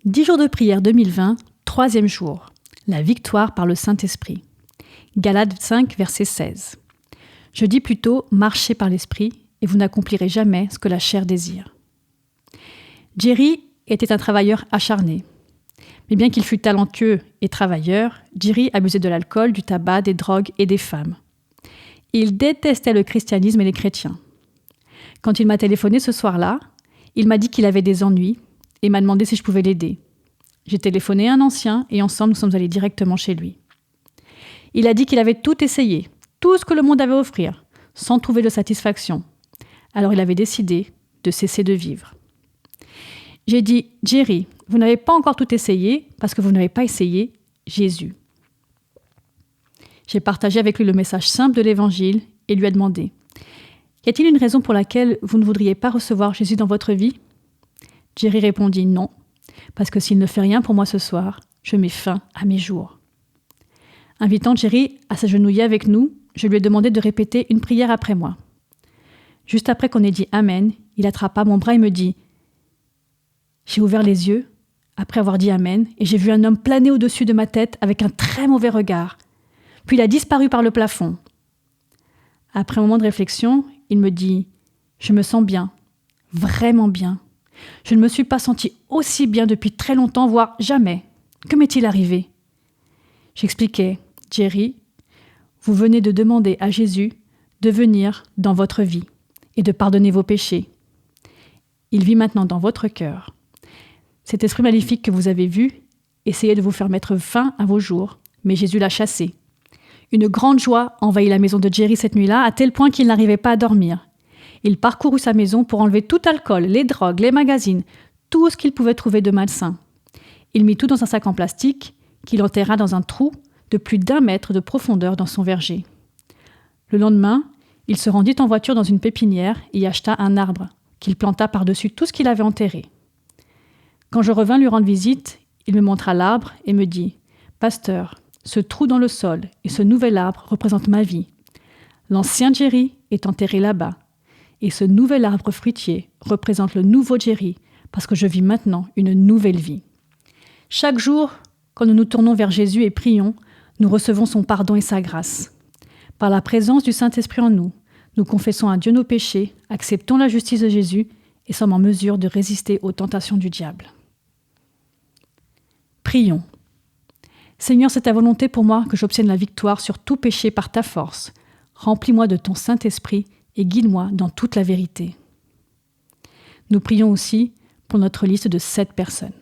10 jours de prière 2020, 3e jour. La victoire par le Saint-Esprit. Galates 5, verset 16. Je dis plutôt « marchez par l'Esprit et vous n'accomplirez jamais ce que la chair désire ». Jerry était un travailleur acharné. Mais bien qu'il fût talentueux et travailleur, Jerry abusait de l'alcool, du tabac, des drogues et des femmes. Il détestait le christianisme et les chrétiens. Quand il m'a téléphoné ce soir-là, il m'a dit qu'il avait des ennuis et m'a demandé si je pouvais l'aider. J'ai téléphoné à un ancien et ensemble nous sommes allés directement chez lui. Il a dit qu'il avait tout essayé, tout ce que le monde avait à offrir, sans trouver de satisfaction. Alors il avait décidé de cesser de vivre. J'ai dit « Jerry, vous n'avez pas encore tout essayé parce que vous n'avez pas essayé Jésus ». J'ai partagé avec lui le message simple de l'Évangile et lui ai demandé « Y a-t-il une raison pour laquelle vous ne voudriez pas recevoir Jésus dans votre vie ?» Jerry répondit « Non, parce que s'il ne fait rien pour moi ce soir, je mets fin à mes jours. » Invitant Jerry à s'agenouiller avec nous, je lui ai demandé de répéter une prière après moi. Juste après qu'on ait dit « Amen », il attrapa mon bras et me dit « J'ai ouvert les yeux, après avoir dit « Amen », et j'ai vu un homme planer au-dessus de ma tête avec un très mauvais regard. Puis il a disparu par le plafond. Après un moment de réflexion, il me dit « Je me sens bien, vraiment bien. Je ne me suis pas senti aussi bien depuis très longtemps, voire jamais. Que m'est-il arrivé ?» J'expliquais « Jerry, vous venez de demander à Jésus de venir dans votre vie et de pardonner vos péchés. Il vit maintenant dans votre cœur. Cet esprit maléfique que vous avez vu essayait de vous faire mettre fin à vos jours, mais Jésus l'a chassé. Une grande joie envahit la maison de Jerry cette nuit-là, à tel point qu'il n'arrivait pas à dormir. Il parcourut sa maison pour enlever tout alcool, les drogues, les magazines, tout ce qu'il pouvait trouver de malsain. Il mit tout dans un sac en plastique qu'il enterra dans un trou de plus d'1 mètre de profondeur dans son verger. Le lendemain, il se rendit en voiture dans une pépinière et y acheta un arbre qu'il planta par-dessus tout ce qu'il avait enterré. Quand je revins lui rendre visite, il me montra l'arbre et me dit « Pasteur, ce trou dans le sol et ce nouvel arbre représentent ma vie. L'ancien Jerry est enterré là-bas. Et ce nouvel arbre fruitier représente le nouveau Jerry parce que je vis maintenant une nouvelle vie. Chaque jour, quand nous nous tournons vers Jésus et prions, nous recevons son pardon et sa grâce. Par la présence du Saint-Esprit en nous, nous confessons à Dieu nos péchés, acceptons la justice de Jésus et sommes en mesure de résister aux tentations du diable. Prions. Seigneur, c'est ta volonté pour moi que j'obtienne la victoire sur tout péché par ta force. Remplis-moi de ton Saint-Esprit et guide-moi dans toute la vérité. Nous prions aussi pour notre liste de 7 personnes.